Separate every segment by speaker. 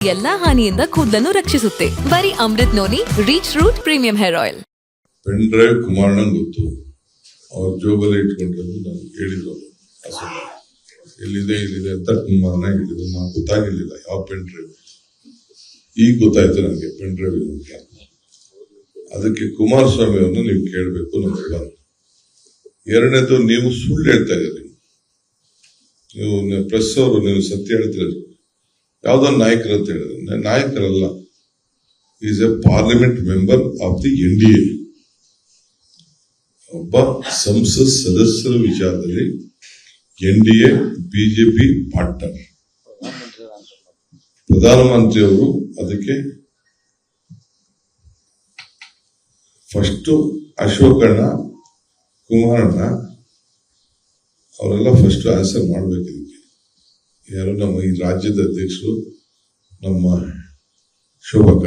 Speaker 1: ಎಲ್ಲಾ ಹಾನಿಯಿಂದ ಕೂದಲನ್ನು ರಕ್ಷಿಸುತ್ತೆ. ಬರೀ Amrut noni reach root premium hair oil.
Speaker 2: Pen drive ಕುಮಾರಣ್ಣಂಗೆ ಗೊತ್ತು, ಅವ್ರ ಜೋಬಲ್ಲಿ ಇಟ್ಕೊಂಡಿರೋದು ನಾನು ಹೇಳಿದ್ರು. ಎಲ್ಲಿದೆ ಅಂತ ಕುಮಾರಣ್ಣ ಹೇಳಿದ್ರು. ನಾನು ಗೊತ್ತಾಗಿರ್ಲಿಲ್ಲ ಯಾವ ಪೆನ್ ಡ್ರೈವ್. ಈಗ ಗೊತ್ತಾಯ್ತು ನನಗೆ ಪೆನ್ ಡ್ರೈವ್ ಅಂತ. ಅದಕ್ಕೆ ಕುಮಾರಸ್ವಾಮಿ ಅವ್ರನ್ನ ನೀವು ಕೇಳಬೇಕು. Number one. ಎರಡನೇದು, ನೀವು ಸುಳ್ಳು ಹೇಳ್ತಾ ಇದ್ದೀರಿ. ನೀವು ಪ್ರೆಸ್ ಅವರು ನೀವು ಸತ್ಯ ಹೇಳ್ತೀರಿ. ಯಾವ್ದೋ ನಾಯಕರು ಅಂತ ಹೇಳಿದ್ರೆ ನಾಯಕರಲ್ಲ. Is a parliament member of the NDA. ಒಬ್ಬ ಸಂಸತ್ ಸದಸ್ಯರ ವಿಚಾರದಲ್ಲಿ NDA ಬಿಜೆಪಿ ಪಾರ್ಟ್ನರ್. ಪ್ರಧಾನಮಂತ್ರಿಯವರು ಅದಕ್ಕೆ ಫಸ್ಟ್ ಅಶೋಕಣ್ಣ, ಕುಮಾರಣ್ಣ ಅವರೆಲ್ಲ ಫಸ್ಟ್ ಆನ್ಸರ್ ಮಾಡ್ಬೇಕು. ಇದಕ್ಕೆ ಯಾರು ನಮ್ಮ ಈ ರಾಜ್ಯದ ಅಧ್ಯಕ್ಷರು, ನಮ್ಮ ಶೋಭಕ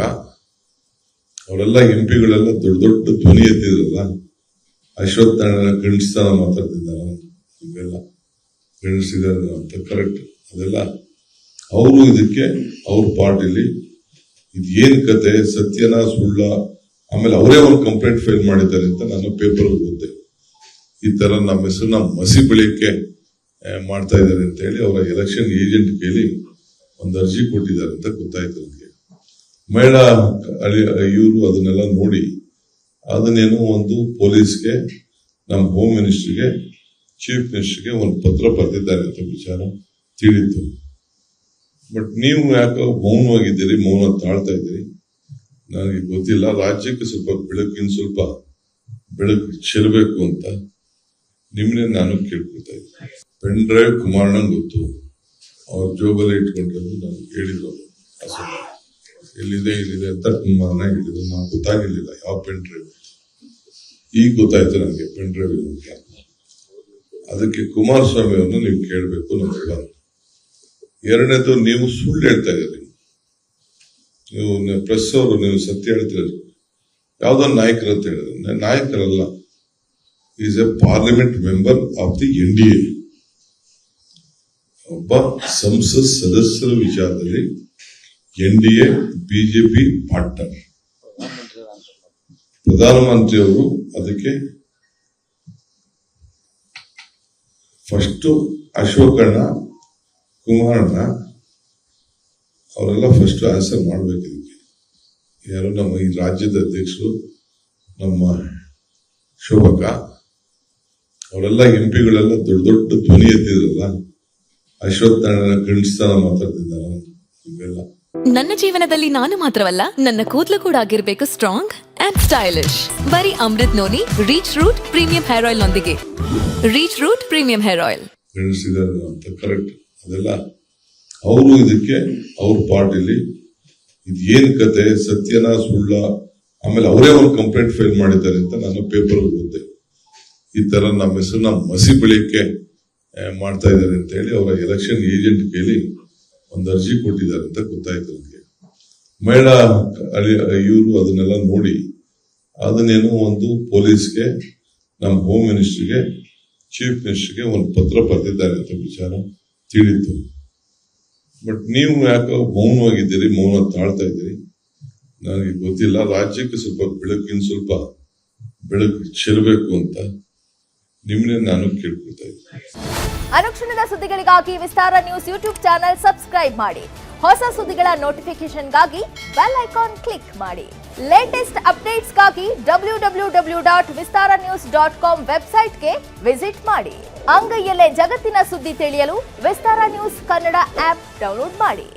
Speaker 2: ಅವರೆಲ್ಲ MP-ಗಳೆಲ್ಲ ದೊಡ್ಡ ದೊಡ್ಡ ಧ್ವನಿ ಎತ್ತಿದ್ರಲ್ಲ. ಅಶ್ವತ್ಥ ಗಂಡಸ್ತಾನ ಮಾತಾಡ್ತಿದ್ದಾರ, ಇವೆಲ್ಲ ಗಂಡಸಿದ್ದಾರೆ ಅಂತ ಕರೆಕ್ಟ್. ಅದೆಲ್ಲ ಅವರು ಇದಕ್ಕೆ ಅವ್ರ ಪಾರ್ಟಿಲಿ ಇದು ಏನ್ ಕತೆ, ಸತ್ಯನ ಸುಳ್ಳ, ಆಮೇಲೆ ಅವರೇ ಒಂದು ಕಂಪ್ಲೇಂಟ್ ಫೈಲ್ ಮಾಡಿದ್ದಾರೆ ಅಂತ ನಾನು ಪೇಪರ್ ಓದಿದೆ. ಈ ತರ ನಮ್ಮ ಹೆಸರನ್ನ ಮಸಿ ಬೆಳಿಗ್ಗೆ ಮಾಡ್ತಾ ಇದ್ದಾರೆ ಅಂತ ಹೇಳಿ ಅವರ ಎಲೆಕ್ಷನ್ ಏಜೆಂಟ್ ಕೈಲಿ ಒಂದು ಅರ್ಜಿ ಕೊಟ್ಟಿದ್ದಾರೆ ಅಂತ ಗೊತ್ತಾಯ್ತು ನನಗೆ. ಮಹಿಳಾ ಇವರು ಅದನ್ನೆಲ್ಲ ನೋಡಿ ಅದನ್ನೇನೋ ಒಂದು ಪೊಲೀಸ್ಗೆ, ನಮ್ಮ ಹೋಮ್ ಮಿನಿಸ್ಟರ್ಗೆ, ಚೀಫ್ ಮಿನಿಸ್ಟರ್ಗೆ ಒಂದು ಪತ್ರ ಬರೆದಿದ್ದಾರೆ ಅಂತ ವಿಚಾರ ತಿಳಿತು. ಬಟ್ ನೀವು ಯಾಕೋ ಮೌನವಾಗಿದ್ದೀರಿ, ಮೌನ ತಾಳ್ತಾ ಇದ್ದೀರಿ, ನನಗೆ ಗೊತ್ತಿಲ್ಲ. ರಾಜ್ಯಕ್ಕೆ ಸ್ವಲ್ಪ ಸ್ವಲ್ಪ ಬೆಳಕು ಚೆಲ್ಲಬೇಕು ಅಂತ ನಿಮ್ಮನ್ನೇ ನಾನು ಕೇಳ್ಕೊಳ್ತಾ ಇದ್ದೀನಿ. ಪೆನ್ ಡ್ರೈವ್ ಕುಮಾರಣ್ಣಂಗೆ ಗೊತ್ತು, ಅವ್ರ ಜೋಬಲ್ಲಿ ಇಟ್ಕೊಂಡಿರೋದು ನಾನು ಹೇಳಿದ್ರು. ಎಲ್ಲಿದೆ ಅಂತ ಕುಮಾರಣ್ಣ ಹೇಳಿದ್ರು. ನಾನು ಗೊತ್ತಾಗಿರ್ಲಿಲ್ಲ ಯಾವ ಪೆನ್ ಡ್ರೈವ್. ಈಗ ಗೊತ್ತಾಯ್ತು ನನಗೆ ಪೆನ್ ಡ್ರೈವ್ ಅಂತ. ಅದಕ್ಕೆ ಕುಮಾರಸ್ವಾಮಿ ಅವ್ರನ್ನ ನೀವು ಕೇಳಬೇಕು. Number one. ಎರಡನೇದು, ನೀವು ಸುಳ್ಳು ಹೇಳ್ತಾ ಇದ್ದೀರಿ. ನೀವು ಪ್ರೆಸ್ ಅವರು ನೀವು ಸತ್ಯ ಹೇಳ್ತೀರಿ. ಯಾವ್ದೋ ನಾಯಕರು ಅಂತ ಹೇಳಿದ್ರೆ ನಾಯಕರಲ್ಲ. Is a parliament member of the NDA. ಒಬ್ಬ ಸಂಸತ್ ಸದಸ್ಯರ ವಿಚಾರದಲ್ಲಿ NDA ಬಿಜೆಪಿ ಪಾರ್ಟ್ನರ್. ಪ್ರಧಾನಮಂತ್ರಿಯವರು ಅದಕ್ಕೆ ಫಸ್ಟ್ ಅಶೋಕಣ್ಣ, ಕುಮಾರಣ್ಣ ಅವರೆಲ್ಲ ಫಸ್ಟ್ ಆನ್ಸರ್ ಮಾಡ್ಬೇಕು. ಇದಕ್ಕೆ ಯಾರು ನಮ್ಮ ಈ ರಾಜ್ಯದ ಅಧ್ಯಕ್ಷರು, ನಮ್ಮ ಶೋಭಕ ಅವರೆಲ್ಲ MP-ಗಳೆಲ್ಲ ದೊಡ್ಡ ದೊಡ್ಡ ಧ್ವನಿ ಎತ್ತಿದ್ರಲ್ಲ. ಅಶ್ವತ್ಥ ಗಂಡಸ್ತಾನ ಮಾತಾಡ್ತಿದ್ದಾರ, ಇವೆಲ್ಲ.
Speaker 1: ನನ್ನ ಜೀವನದಲ್ಲಿ ನಾನು ಮಾತ್ರವಲ್ಲ, ನನ್ನ ಕೂದಲು ಕೂಡ ಆಗಿರ್ಬೇಕು ಸ್ಟ್ರಾಂಗ್ ಅಂಡ್ ಸ್ಟೈಲಿಶ್. ಬರೀ Amrut noni reach root premium hair oil ನೊಂದಿಗೆ. Reach root premium hair oil.
Speaker 2: ಗಂಡಸಿದ್ದಾರೆ ಅಂತ ಕರೆಕ್ಟ್. ಅದೆಲ್ಲ ಅವರು ಇದಕ್ಕೆ ಅವ್ರ ಪಾರ್ಟಿಲಿ ಇದು ಏನ್ ಕತೆ, ಸತ್ಯನ ಸುಳ್ಳ, ಆಮೇಲೆ ಅವರೇ ಒಂದು ಕಂಪ್ಲೇಂಟ್ ಫೈಲ್ ಮಾಡಿದ್ದಾರೆ ಅಂತ ನಾನು ಪೇಪರ್ ಓದಿದೆ. ಈ ತರ ನಮ್ಮ ಹೆಸರನ್ನ ಮಸಿ ಬೆಳಿಗ್ಗೆ ಮಾಡ್ತಾ ಇದ್ದಾರೆ ಅಂತ ಹೇಳಿ ಅವರ ಎಲೆಕ್ಷನ್ ಏಜೆಂಟ್ ಕೈಲಿ ಒಂದು ಅರ್ಜಿ ಕೊಟ್ಟಿದ್ದಾರೆ ಅಂತ ಗೊತ್ತಾಯ್ತು ನನಗೆ. ಮಹಿಳಾ ಇವರು ಅದನ್ನೆಲ್ಲ ನೋಡಿ ಅದನ್ನೇನೋ ಒಂದು ಪೊಲೀಸ್ಗೆ, ನಮ್ಮ ಹೋಮ್ ಮಿನಿಸ್ಟರ್ಗೆ, ಚೀಫ್ ಮಿನಿಸ್ಟರ್ಗೆ ಒಂದು ಪತ್ರ ಬರೆದಿದ್ದಾರೆ ಅಂತ ವಿಚಾರ ತಿಳಿತು. ಬಟ್ ನೀವು ಯಾಕೋ ಮೌನವಾಗಿದ್ದೀರಿ, ಮೌನ ತಾಳ್ತಾ ಇದ್ದೀರಿ, ನನಗೆ ಗೊತ್ತಿಲ್ಲ. ರಾಜ್ಯಕ್ಕೆ ಸ್ವಲ್ಪ ಬೆಳಕು ಚೆಲ್ಲಬೇಕು ಅಂತ ನಿಮ್ಮನ್ನೇ ನಾನು ಕೇಳ್ಕೊಳ್ತಾ ಇದ್ದೀನಿ.
Speaker 3: ಅನುಕ್ಷಣದ ಸುದ್ದಿಗಳಿಗಾಗಿ ವಿಸ್ತಾರ ನ್ಯೂಸ್ ಯೂಟ್ಯೂಬ್ ಚಾನೆಲ್ ಸಬ್ಸ್ಕ್ರೈಬ್ ಮಾಡಿ. ಹೊಸ ಸುದ್ದಿಗಳ ನೋಟಿಫಿಕೇಶನ್ಗಾಗಿ ಬೆಲ್ ಐಕಾನ್ ಕ್ಲಿಕ್ ಮಾಡಿ. ಲೇಟೆಸ್ಟ್ ಅಪ್ಡೇಟ್ಸ್ಗಾಗಿ www.vistaranews.com ವೆಬ್ಸೈಟ್ಗೆ ವಿಸಿಟ್ ಮಾಡಿ. ಅಂಗೈಯಲ್ಲೇ ಜಗತ್ತಿನ ಸುದ್ದಿ ತಿಳಿಯಲು ವಿಸ್ತಾರ ನ್ಯೂಸ್ ಕನ್ನಡ ಆಪ್ ಡೌನ್ಲೋಡ್ ಮಾಡಿ.